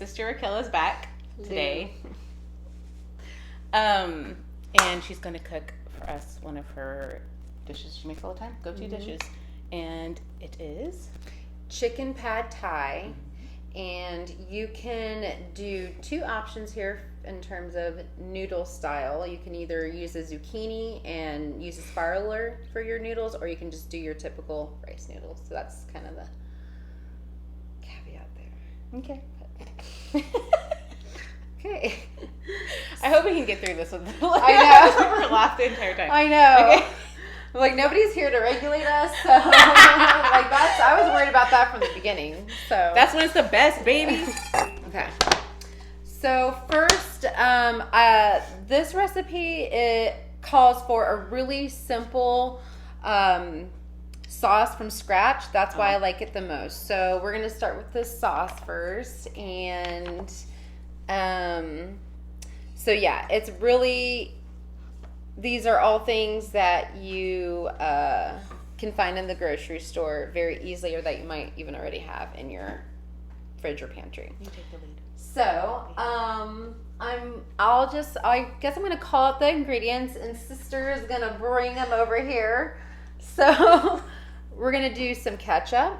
sister Raquel is back today. And she's going to cook for us one of her dishes she makes all the time, go-to dishes. And it is chicken pad thai. And you can do 2 options here in terms of noodle style. You can either use a zucchini and use a spiraler for your noodles, or you can just do your typical rice noodles. So that's kind of the caveat there. okay. Okay. I hope we can get through this with I know. We're laugh the entire time. I know. Okay. Like, nobody's here to regulate us, so like I was worried about that from the beginning. So that's when it's the best, baby. Okay. So first, this recipe, it calls for a really simple sauce from scratch. That's why I like it the most. So we're gonna start with this sauce first, and so yeah, it's really. These are all things that you can find in the grocery store very easily, or that you might even already have in your fridge or pantry. You take the lead. So, I guess I'm gonna call out the ingredients, and sister is gonna bring them over here. So, we're gonna do some ketchup,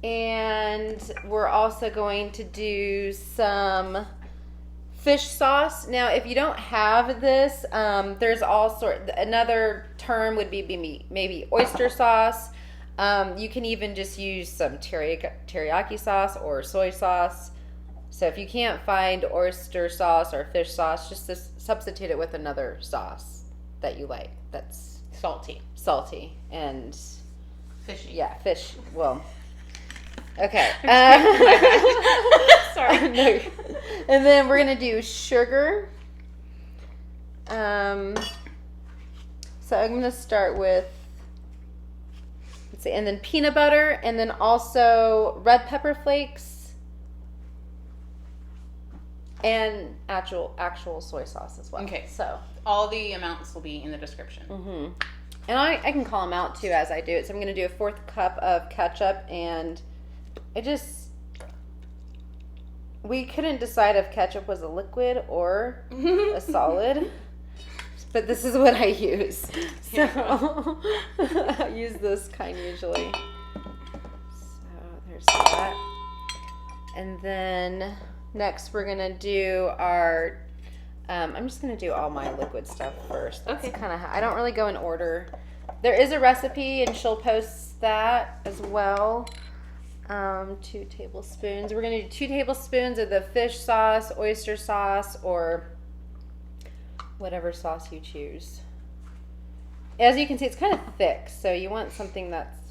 and we're also going to do some fish sauce. Now, if you don't have this, there's another term would be maybe oyster sauce. You can even just use some teriyaki sauce or soy sauce. So if you can't find oyster sauce or fish sauce, just substitute it with another sauce that you like. That's salty and fishy. Yeah, fish. Well, okay. Sorry. No. And then we're gonna do sugar. So I'm gonna start with, let's see, and then peanut butter, and then also red pepper flakes, and actual soy sauce as well. Okay. So all the amounts will be in the description. Mm-hmm. And I can call them out too as I do it. So I'm gonna do a 1/4 cup of ketchup, and we couldn't decide if ketchup was a liquid or a solid, but this is what I use. So I use this kind usually. So there's that. And then next we're gonna do our, I'm just gonna do all my liquid stuff first. That's kind of, I don't really go in order. There is a recipe, and she'll post that as well. 2 tablespoons. We're going to do 2 tablespoons of the fish sauce, oyster sauce, or whatever sauce you choose. As you can see, it's kind of thick, so you want something that's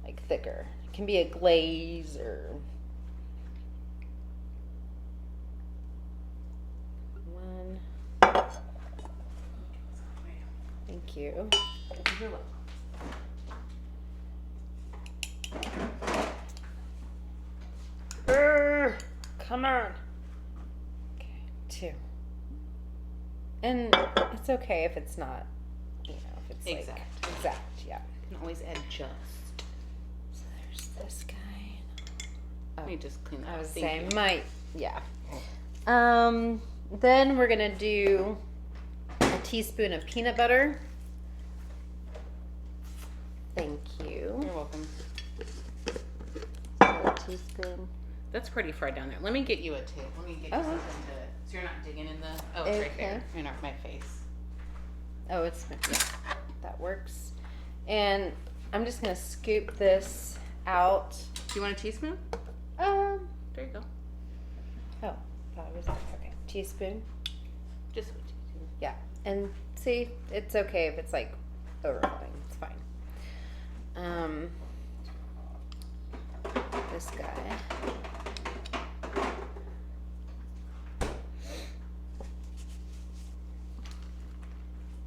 like thicker. It can be a glaze or one. Thank you. You're welcome. Come on. Okay, 2. And it's okay if it's not, if it's exact. Like exact, yeah. You can always adjust. So there's this guy. Let me just clean that up. I was saying, then we're gonna do a teaspoon of peanut butter. Thank you. You're welcome. A teaspoon. That's pretty far down there. Let me get you a tip. Let me get you something so you're not digging in the. Oh, it's right there in my face. Oh, that works. And I'm just gonna scoop this out. Do you want a teaspoon? There you go. Oh, thought it was okay. Teaspoon. Just a teaspoon. Yeah, and see, it's okay if it's like overflowing. It's fine. This guy.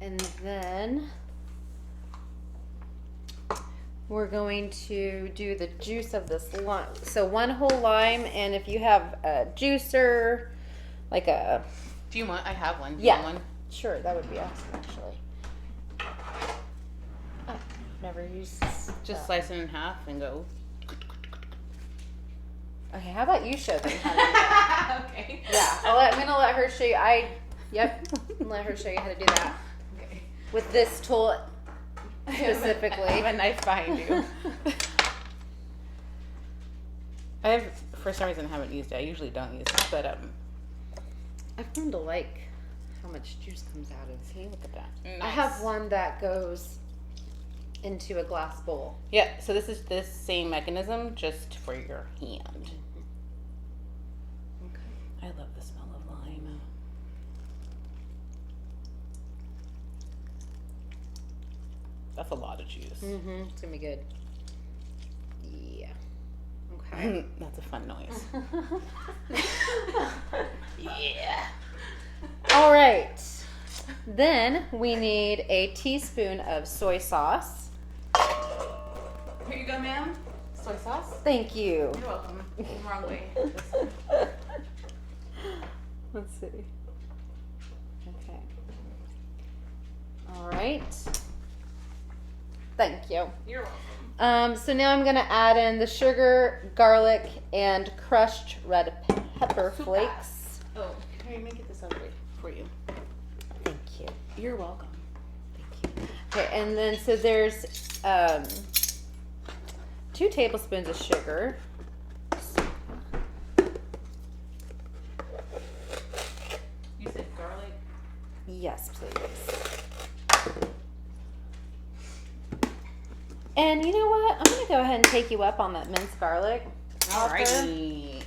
And then we're going to do the juice of this lime. So 1 whole lime, and if you have a juicer, like a... Do you want? I have one. Do yeah. You want one? Sure, that would be awesome, actually. Oh, never used this. Just slice it in half and go. Okay, how about you show them how to do that? Okay. Yeah, I'm gonna let her show you. Let her show you how to do that Okay. with this tool specifically. I have a knife behind you. For some reason, haven't used it. I usually don't use it, but I've come to like how much juice comes out of. see, look at that. Nice. I have one that goes into a glass bowl. Yeah, so this is this same mechanism, just for your hand. Okay. I love the smell of lime. That's a lot of juice. Mm-hmm. It's gonna be good. Yeah. Okay. That's a fun noise. Yeah. All right. Then we need a teaspoon of soy sauce. Here you go, ma'am. Soy sauce. Thank you. You're welcome. Wrong way. Let's see. Okay. All right. Thank you. You're welcome. So now I'm gonna add in the sugar, garlic, and crushed red pepper flakes. Oh, here, let me get this out of the way for you. Thank you. You're welcome. Thank you. Okay, and then so there's 2 tablespoons of sugar. You said garlic? Yes, please. And you know what? I'm gonna go ahead and take you up on that minced garlic. Alrighty.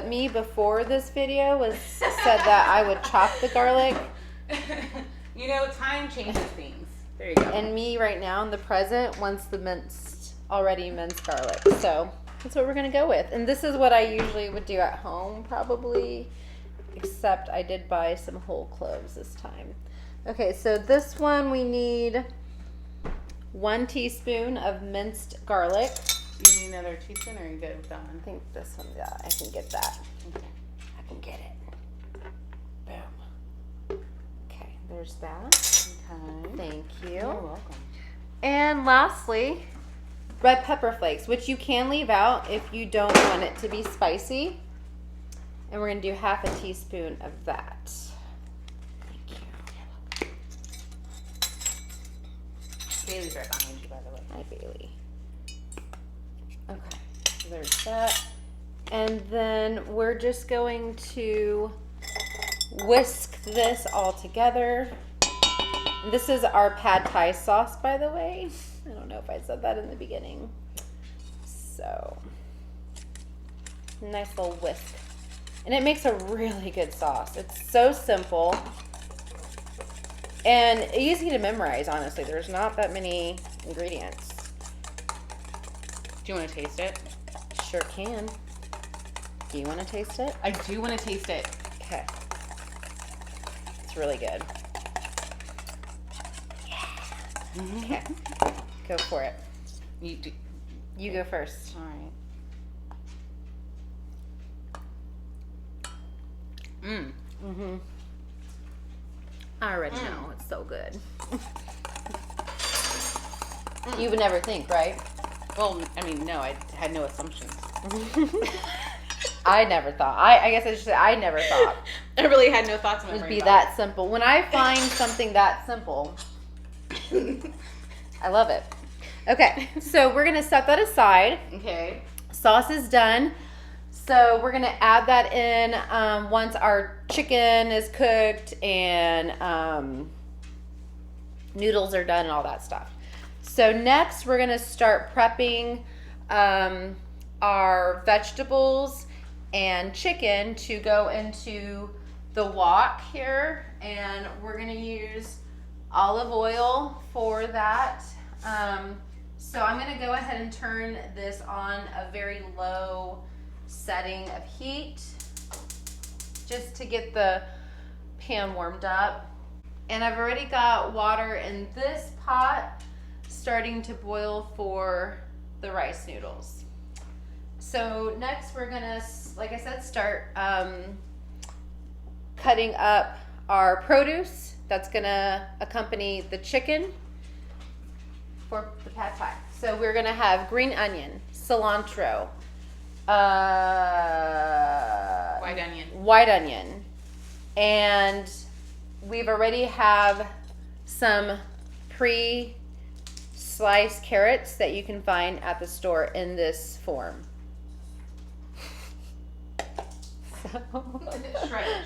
Me before this video said that I would chop the garlic, You know, time changes things. There you go. and me right now in the present wants the already minced garlic. So that's what we're gonna go with. And this is what I usually would do at home, probably, except I did buy some whole cloves this time. Okay, so this one we need 1 teaspoon of minced garlic. Do you need another teaspoon, or are you good with that one? I think this one, yeah, I can get that. Okay. I can get it. Boom. Okay, there's that. Okay. Thank you. You're welcome. And lastly, red pepper flakes, which you can leave out if you don't want it to be spicy. And we're going to do half a teaspoon of that. Thank you. Bailey's right behind you, by the way. Hi, Bailey. Okay, so there's that. And then we're just going to whisk this all together. This is our pad thai sauce, by the way. I don't know if I said that in the beginning. So, nice little whisk. And it makes a really good sauce. It's so simple. And easy to memorize, honestly. There's not that many ingredients. Do you want to taste it? Sure can. Do you want to taste it? I do want to taste it. Okay. It's really good. Yeah. Okay. Go for it. You go first. All right. Mm-hmm. I already know. It's so good. You would never think, right? Well, I mean, no, I had no assumptions. I never thought. I guess I should say I never thought I really had no thoughts in my it would brain be about that simple. When I find something that simple, I love it. Okay, so we're gonna set that aside. Okay. Sauce is done. So we're gonna add that in once our chicken is cooked and noodles are done and all that stuff. So next we're gonna start prepping our vegetables and chicken to go into the wok here, and we're gonna use olive oil for that. So I'm gonna go ahead and turn this on a very low setting of heat just to get the pan warmed up. And I've already got water in this pot starting to boil for the rice noodles. So next we're gonna, like I said, start cutting up our produce that's gonna accompany the chicken for the pad thai. So we're gonna have green onion, cilantro, white onion, and we've already have some pre-sliced carrots that you can find at the store in this form.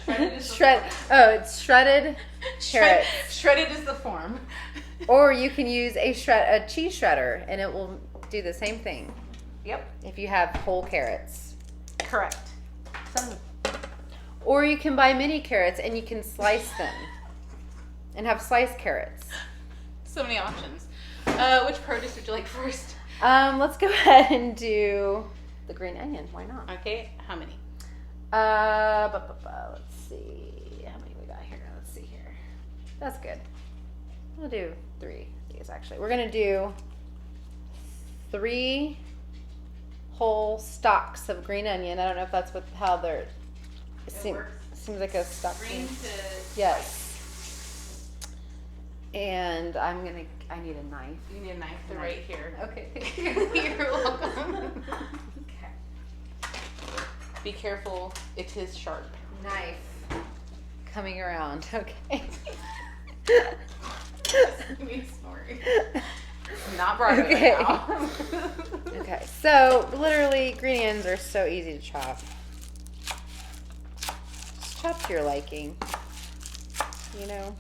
Shredded is it's shredded carrots. Shredded is the form. Or you can use a cheese shredder, and it will do the same thing. Yep. If you have whole carrots. Correct. Or you can buy mini carrots, and you can slice them, and have sliced carrots. So many options. Which produce would you like first? Let's go ahead and do the green onion. Why not? Okay. How many? Let's see. How many we got here? Let's see here. That's good. We'll do 3 of these, actually. We're going to do 3 whole stalks of green onion. I don't know if that's how they're... Seems like a stalk. Green to... Yes. And I need a knife. You need a knife. They're right here. Okay. You're welcome. Be careful, it is sharp. Knife. Coming around, okay. Not Broadway okay. right now. Okay, so literally green onions are so easy to chop. Just chop to your liking, you know.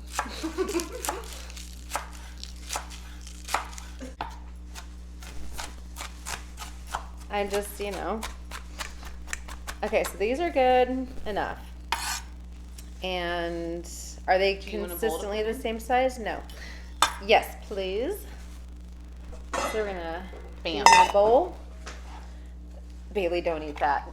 I just, you know. Okay, so these are good enough. And are they consistently the same size? No. Yes, please. So we're gonna Bam. use a bowl. Bailey, don't eat that.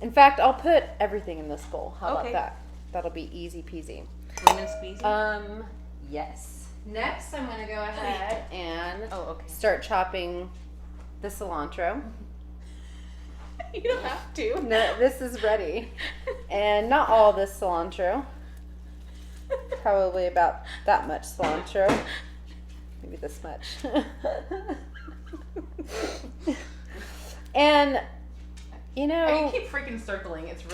In fact, I'll put everything in this bowl. How about that? That'll be easy peasy. Lemon squeezy? Yes. Next, I'm gonna go ahead and start chopping the cilantro. You don't have to. No, this is ready. And not all this cilantro. Probably about that much cilantro. Maybe this much. And, you know... I keep freaking circling. It's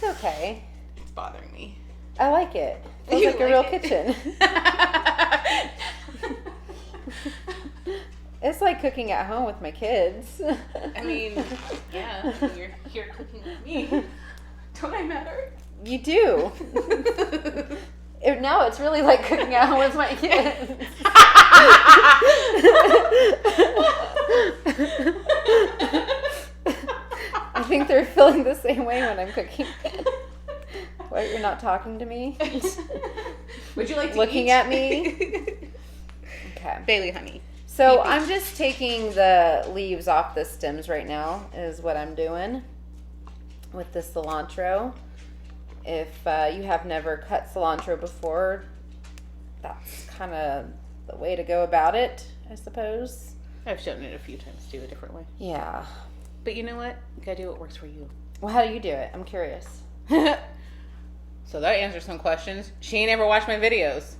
okay. It's bothering me. I like it. Feels like a real kitchen. It's like cooking at home with my kids. I mean, yeah, you're here cooking with me. Don't I matter? You do. Now it's really like cooking at home with my kids. I think they're feeling the same way when I'm cooking. What, you're not talking to me? Would you like to looking eat? At me? Okay. Bailey, honey. So I'm just taking the leaves off the stems right now is what I'm doing with the cilantro. If you have never cut cilantro before, that's kind of the way to go about it, I suppose. I've shown it a few times to do a different way. Yeah. But you know what? You gotta do what works for you. Well, how do you do it? I'm curious. So that answers some questions. She ain't ever watched my videos.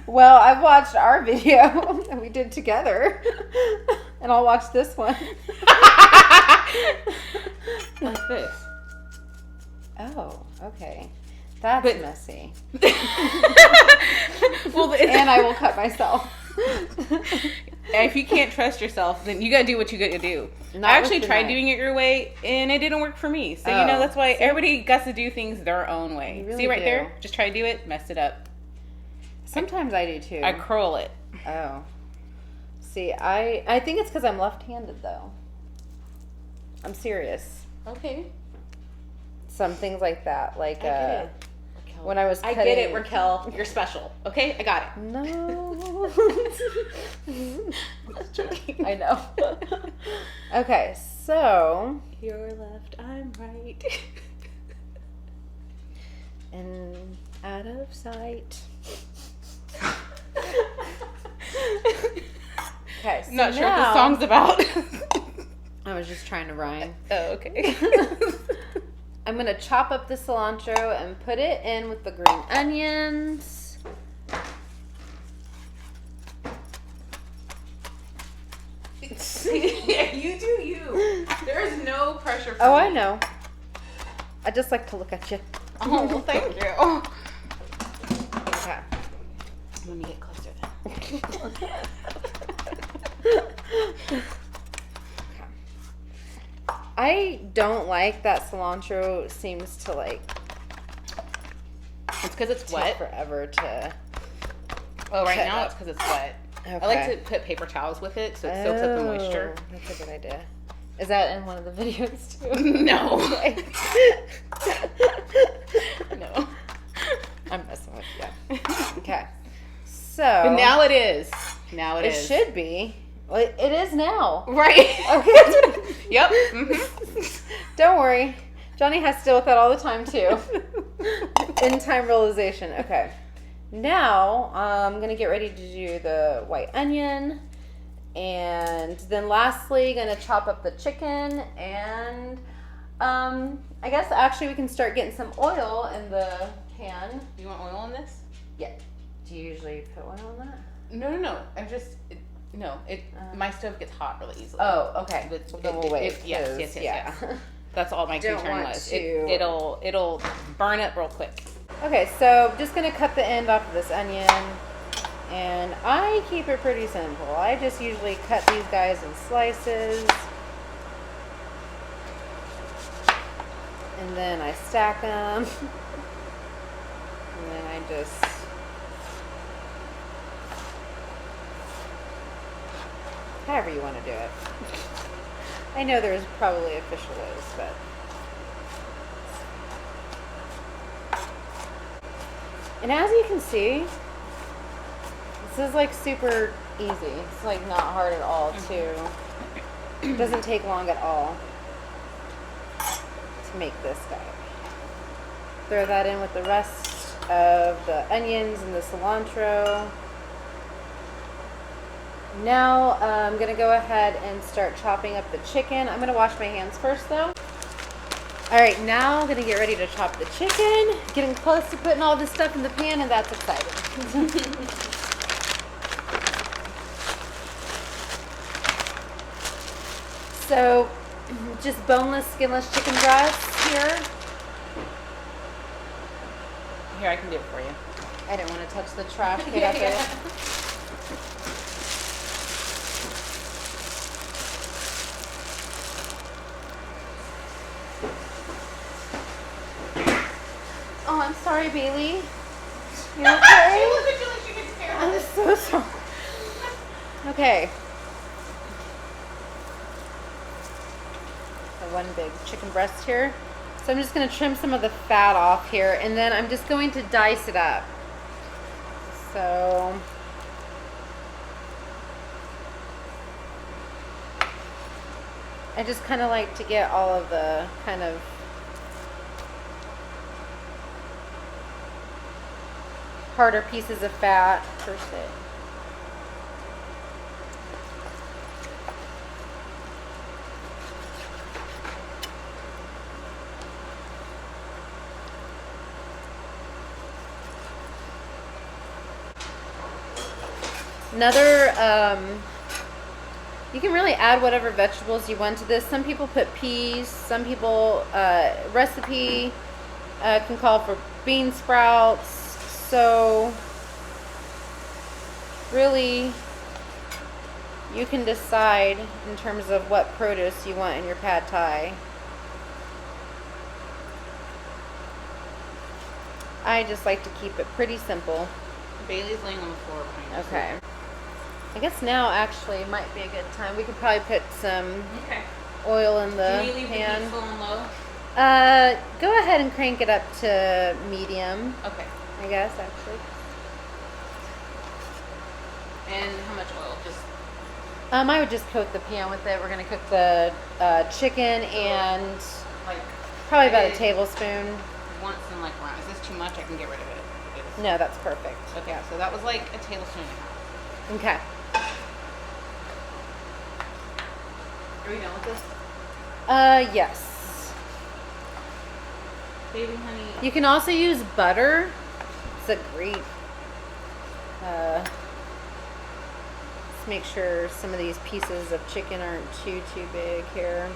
Well, I've watched our video that we did together. And I'll watch this one. Like this. Oh, okay. That's messy. Well, and I will cut myself. If you can't trust yourself, then you gotta do what you gotta do. I actually tried doing it your way, and it didn't work for me. So, you know, that's why everybody got to do things their own way. Really See right there? Just try to do it, messed it up. Sometimes I do, too. I curl it. Oh. See, I think it's because I'm left-handed, though. I'm serious. Okay. Some things like that. Like, I get it. When I was cutting... I get it, Raquel. You're special. Okay? I got it. No. Just joking. I know. Okay, so... You're left, I'm right. And out of sight. Okay, so not sure what the song's about. I was just trying to rhyme. Oh, okay. I'm going to chop up the cilantro and put it in with the green onions. pressure for Oh, me. I know. I just like to look at you. Oh, well, thank you. Okay. Let me get closer then. I don't like that cilantro seems to like It's because it's take wet. forever to. Oh, right cut now up. it's because it's wet. Okay. I like to put paper towels with it so it soaks up the moisture. That's a good idea. Is that in one of the videos too? No. Okay. No. I'm messing with you. Okay. So. But now it is. Now it it is. should be. Well, it is now. Right. Okay. Yep. Mm-hmm. Don't worry. Johnny has to deal with that all the time too. In time realization. Okay. Now I'm gonna get ready to do the white onion, and then lastly gonna chop up the chicken, and I guess actually we can start getting some oil in the pan. You want oil in this? Yeah. Do you usually put oil in that? No. I'm just my stove gets hot really easily. Oh, okay. Then we'll wait. Yes. Yeah. That's all my Don't concern want was. to- It'll burn up real quick. Okay, so I'm just gonna cut the end off of this onion, and I keep it pretty simple. I just usually cut these guys in slices, and then I stack them, and then I just however you want to do it. I know there's probably official ways, but. And as you can see, this is like super easy. It's like not hard at all to, it doesn't take long at all to make this guy. Throw that in with the rest of the onions and the cilantro. Now I'm gonna go ahead and start chopping up the chicken. I'm gonna wash my hands first though. All right, now I'm gonna get ready to chop the chicken. Getting close to putting all this stuff in the pan, and that's exciting. So, just boneless, skinless chicken breasts here. Here, I can do it for you. I didn't want to touch the trash can up there. Oh, I'm sorry, Bailey. You okay? I'm so sorry. Okay. So one big chicken breast here. So I'm just going to trim some of the fat off here, and then I'm just going to dice it up. So I just kind of like to get all of the kind of harder pieces of fat per se. Another, you can really add whatever vegetables you want to this. Some people put peas. Some people, recipe can call for bean sprouts. So really, you can decide in terms of what produce you want in your pad thai. I just like to keep it pretty simple. Bailey's laying on the floor behind us. Okay. I guess now actually might be a good time. We could probably put some oil in the Can you leave pan. the heat full and low? Go ahead and crank it up to medium. Okay. I guess actually. And how much oil? Just I would just coat the pan with it. We're gonna cook the chicken and like probably about a tablespoon. once in like round. Is this too much? I can get rid of it. No, that's perfect. Okay, so that was like a tablespoon and a half. Okay. Are we done with this? Yes. Baby honey. You can also use butter. It's a great. Let's make sure some of these pieces of chicken aren't too big here.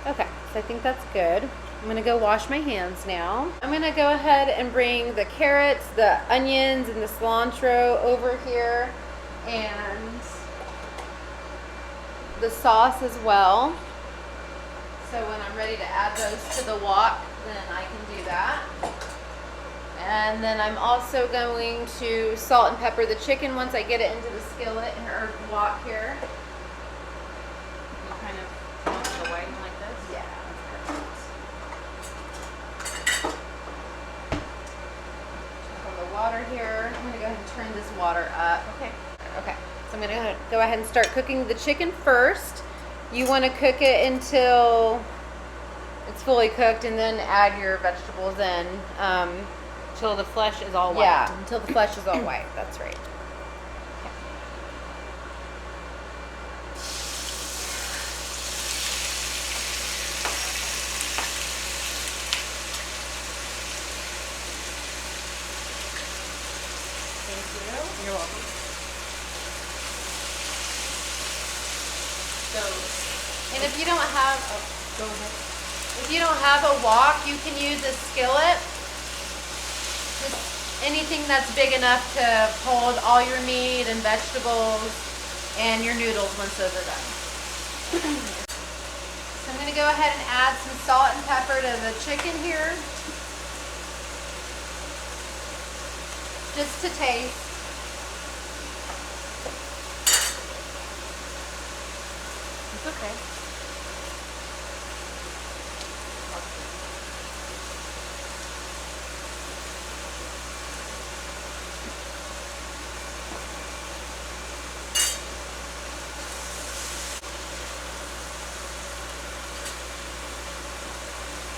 Okay, so I think that's good. I'm gonna go wash my hands now. I'm gonna go ahead and bring the carrots, the onions, and the cilantro over here, and the sauce as well. So when I'm ready to add those to the wok, then I can do that. And then I'm also going to salt and pepper the chicken once I get it into the skillet or wok here. You kind of want it to whiten like this? Yeah, that's perfect. Check on the water here. I'm going to go ahead and turn this water up. Okay. Okay, so I'm going to go ahead and start cooking the chicken first. You want to cook it until it's fully cooked and then add your vegetables in. Until the flesh is all white. Yeah, until the flesh is all white. That's right. Thank you. You're welcome. So, And if you don't have, go ahead. if you don't have a wok, you can use a skillet. Just anything that's big enough to hold all your meat and vegetables and your noodles once those are done. So I'm going to go ahead and add some salt and pepper to the chicken here. Just to taste. It's okay.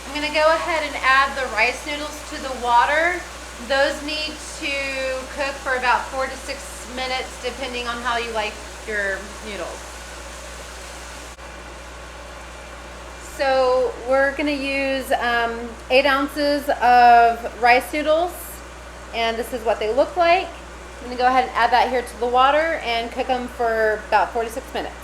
I'm going to go ahead and add the rice noodles to the water. Those need to cook for about 4 to 6 minutes depending on how you like your noodles. So we're going to use 8 ounces of rice noodles, and this is what they look like. I'm going to go ahead and add that here to the water and cook them for about 4 to 6 minutes.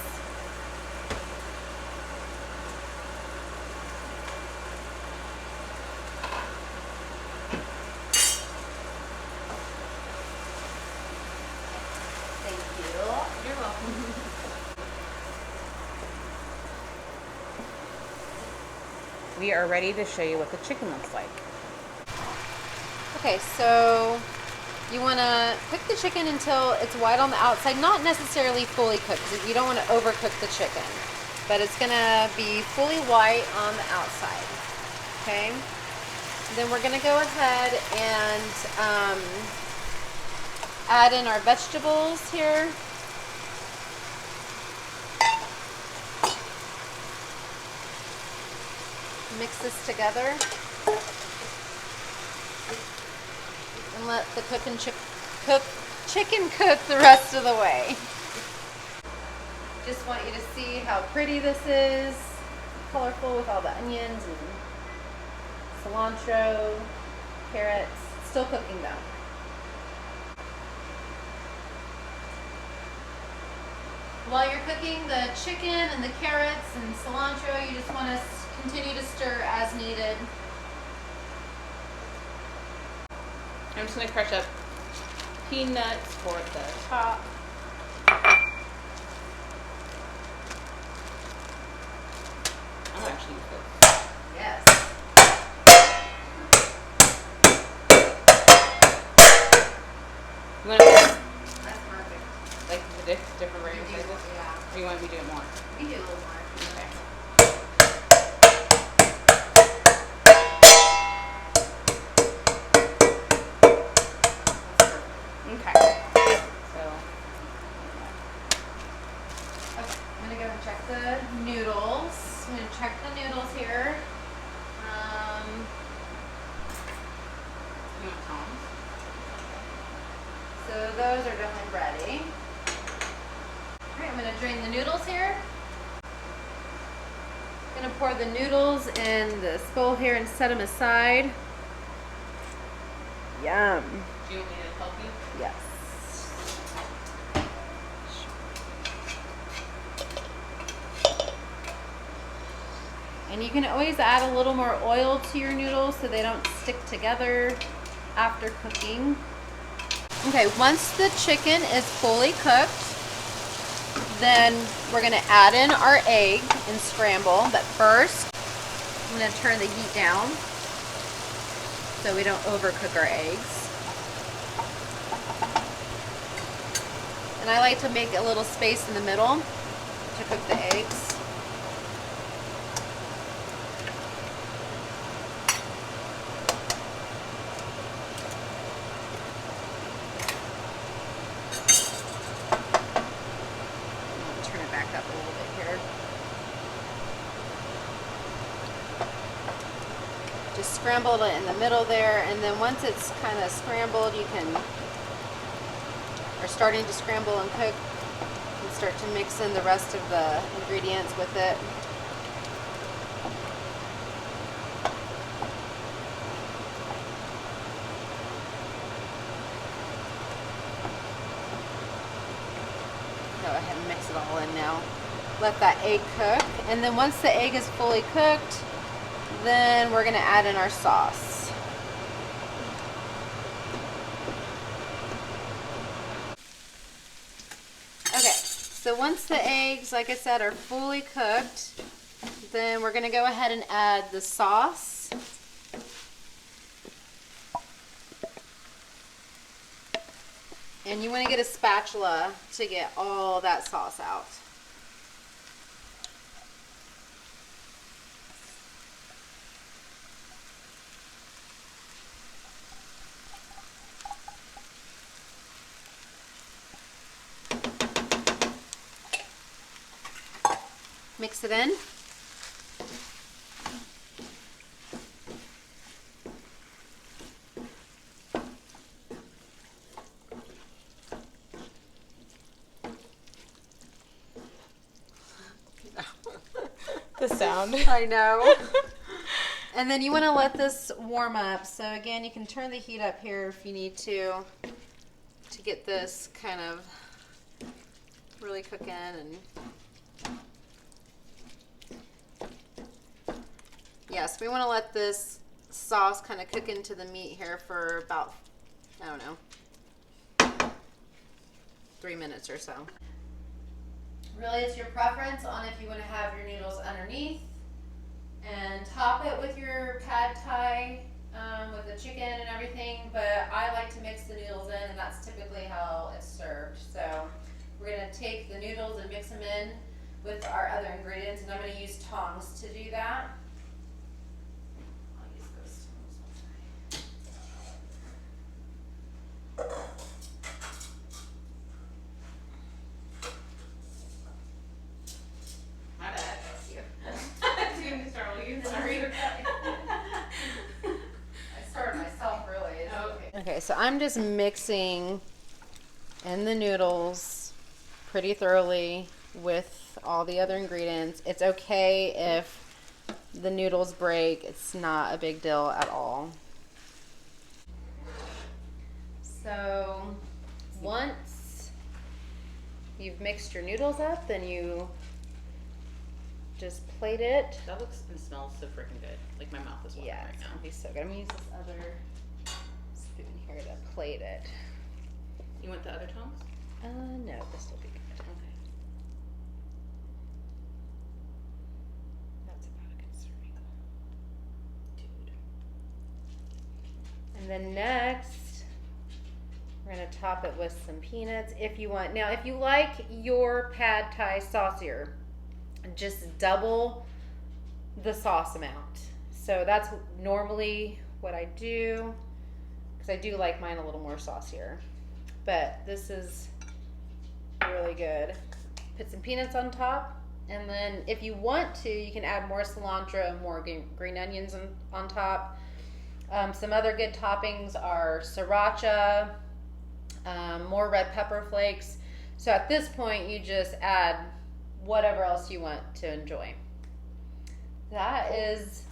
You're welcome. We are ready to show you what the chicken looks like. Okay, so you want to cook the chicken until it's white on the outside, not necessarily fully cooked, because you don't want to overcook the chicken, but it's going to be fully white on the outside. Okay, then we're going to go ahead and add in our vegetables here. Mix this together and let the chicken cook the rest of the way. Just want you to see how pretty this is, colorful with all the onions and cilantro, carrots. Still cooking though. While you're cooking the chicken and the carrots and cilantro, you just want to continue to stir as needed. I'm just going to crush up peanuts for the top. I'll actually use this. Yes. You want to That's perfect. like the different various sizes? Yeah. Or you want me to do it more? We do a little more. Okay. Okay. So. Okay, I'm gonna go and check the noodles. I'm gonna check the noodles here. You want tongs? So those are definitely ready. Alright, I'm gonna drain the noodles here. Gonna pour the noodles in the bowl here and set them aside. Yum. Do you want me to help you? Yes. And you can always add a little more oil to your noodles so they don't stick together after cooking. Okay, once the chicken is fully cooked, then we're gonna add in our egg and scramble. But first, I'm gonna turn the heat down so we don't overcook our eggs. And I like to make a little space in the middle to cook the eggs. Turn it back up a little bit here. Just scramble it in the middle there, and then once it's kind of scrambled, you can, or starting to scramble and cook, you can start to mix in the rest of the ingredients with it. Go ahead and mix it all in now. Let that egg cook, and then once the egg is fully cooked, then we're going to add in our sauce. Okay, so once the eggs, like I said, are fully cooked, then we're going to go ahead and add the sauce. And you want to get a spatula to get all that sauce out. Mix it in. The sound. I know. And then you want to let this warm up. So again, you can turn the heat up here if you need to get this kind of really cooking. And yes, we want to let this sauce kind of cook into the meat here for about, I don't know, 3 minutes or so. Really, it's your preference on if you want to have your noodles underneath and top it with your pad thai with the chicken and everything, but I like to mix the noodles in, and that's typically how it's served. So we're going to take the noodles and mix them in with our other ingredients, and I'm going to use tongs to do that. I'll use those tongs. My bad. Sorry. I started myself, really. Oh, okay. Okay, so I'm just mixing in the noodles pretty thoroughly with all the other ingredients. It's okay if the noodles break. It's not a big deal at all. So once you've mixed your noodles up, then you just plate it. That looks and smells so freaking good. Like my mouth is watering Yeah, right it's now. gonna be so good. I'm gonna use this other spoon here to plate it. You want the other tongs? No, this will be good. Okay. That's about a good serving. Dude. And then next, we're gonna top it with some peanuts if you want. Now, if you like your pad thai saucier, just double the sauce amount. So that's normally what I do, because I do like mine a little more saucier. But this is really good. Put some peanuts on top, and then if you want to, you can add more cilantro and more green onions on top. Some other good toppings are sriracha, more red pepper flakes. So at this point, you just add whatever else you want to enjoy. That is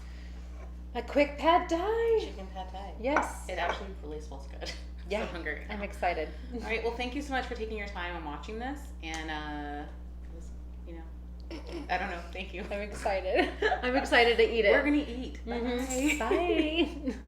a quick pad thai. Chicken pad thai. Yes. It actually really smells good. Yeah, I'm so hungry right now. I'm excited. All right. Well, thank you so much for taking your time and watching this. And it was, I don't know. Thank you. I'm excited. I'm excited to eat it. We're gonna eat. Mm-hmm. Bye.